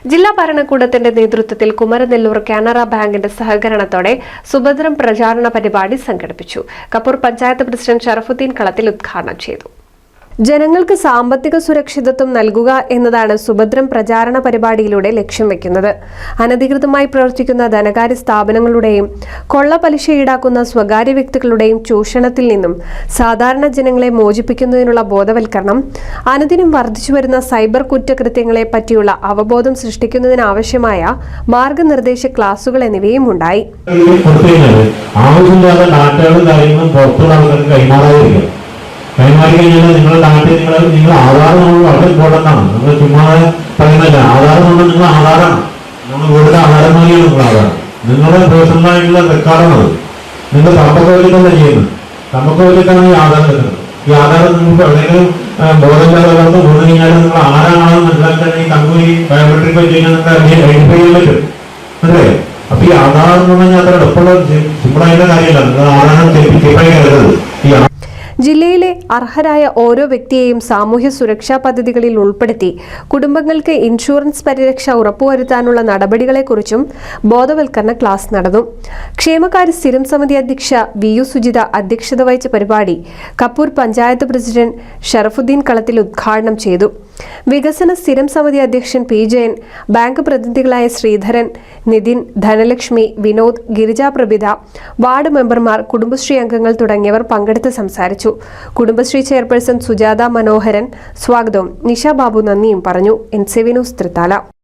ജില്ലാ ഭരണകൂടത്തിന്റെ നേതൃത്വത്തിൽ കുമരനെല്ലൂർ കാനറ ബാങ്കിന്റെ സഹകരണത്തോടെ സുഭദ്രം പ്രചാരണ പരിപാടി സംഘടിപ്പിച്ചു. കപ്പൂർ പഞ്ചായത്ത് പ്രസിഡന്റ് ഷറഫുദ്ദീൻ കളത്തിൽ ഉദ്ഘാടനം ചെയ്തു. ജനങ്ങൾക്ക് സാമ്പത്തിക സുരക്ഷിതത്വം നൽകുക എന്നതാണ് സുഭദ്രം പ്രചാരണ പരിപാടിയിലൂടെ ലക്ഷ്യം വെക്കുന്നത്. അനധികൃതമായി പ്രവർത്തിക്കുന്ന ധനകാര്യ സ്ഥാപനങ്ങളുടെയും കൊള്ളപ്പലിശ ഈടാക്കുന്ന സ്വകാര്യ വ്യക്തികളുടെയും ചൂഷണത്തിൽ നിന്നും സാധാരണ ജനങ്ങളെ മോചിപ്പിക്കുന്നതിനുള്ള ബോധവൽക്കരണം, അനുദിനം വർദ്ധിച്ചുവരുന്ന സൈബർ കുറ്റകൃത്യങ്ങളെ പറ്റിയുള്ള അവബോധം സൃഷ്ടിക്കുന്നതിനാവശ്യമായ മാർഗനിർദ്ദേശ ക്ലാസുകൾ എന്നിവയും ഉണ്ടായി. കൈമാറി കഴിഞ്ഞാൽ നിങ്ങളുടെ നാട്ടിൽ നിങ്ങൾ ആധാർ നമ്മൾ വളരെ ഇമ്പോർട്ടൻ്റ് ആണ്. നമ്മൾ ചുമ്മാ പറയുന്നില്ല. ആധാർ നമ്മൾ നിങ്ങൾ ആധാറാണ്. നമ്മൾ വീട്ടിലെ ആധാരം നോക്കിയാണ് നിങ്ങൾ ആധാരം. നിങ്ങളുടെ പേഴ്സണലായിട്ടുള്ള റെക്കോർഡാണത്. നിങ്ങൾ തമ്പക്കോലിക്കല്ല ചെയ്യുന്നത്. തമ്പക്കോലിക്കാണ് ഈ ആധാരം എടുക്കുന്നത്. ഈ ആധാരം നിങ്ങൾക്ക് എവിടെയെങ്കിലും ബോധമില്ലാതെ വന്ന് വീണ് കഴിഞ്ഞാൽ നിങ്ങൾ ആരാണെന്ന് മനസ്സിലാക്കാൻ ഈ തമ്പൂരി ബയോമെട്രിക് വെച്ച് കഴിഞ്ഞാൽ നിങ്ങൾക്ക് ഐഡന്റിഫൈ ചെയ്യാൻ പറ്റും. അല്ലേ? അപ്പൊ ഈ ആധാർ എന്ന് പറഞ്ഞാൽ അത്ര എളുപ്പമുള്ള സിമ്പിളായിട്ടുള്ള കാര്യമല്ല. നിങ്ങൾ ആധാരം ചെറിയ കരുതരുത്. ഈ ജില്ലയിലെ അർഹരായ ഓരോ വ്യക്തിയെയും സാമൂഹ്യ സുരക്ഷാ പദ്ധതികളിൽ ഉൾപ്പെടുത്തി കുടുംബങ്ങൾക്ക് ഇൻഷുറൻസ് പരിരക്ഷ ഉറപ്പുവരുത്താനുള്ള നടപടികളെക്കുറിച്ചും ബോധവൽക്കരണ ക്ലാസ് നടന്നു. ക്ഷേമകാര്യ സ്ഥിരം സമിതി അധ്യക്ഷ വി.യു. സുജിത അധ്യക്ഷത വഹിച്ച പരിപാടി കപ്പൂർ പഞ്ചായത്ത് പ്രസിഡന്റ് ഷറഫുദ്ദീൻ കളത്തിൽ ഉദ്ഘാടനം ചെയ്തു. വികസന സ്ഥിരം സമിതി അധ്യക്ഷൻ പി. ജയൻ, ബാങ്ക് പ്രതിനിധികളായ ശ്രീധരൻ, നിതിൻ, ധനലക്ഷ്മി, വിനോദ്, ഗിരിജ പ്രഭിത, വാർഡ് മെമ്പർമാർ, കുടുംബശ്രീ അംഗങ്ങൾ തുടങ്ങിയവർ പങ്കെടുത്ത് സംസാരിച്ചു. കുടുംബശ്രീ ചെയർപേഴ്സൺ സുജാത മനോഹരൻ സ്വാഗതവും നിഷ ബാബു നന്ദിയും പറഞ്ഞു. NCV news Thrithala.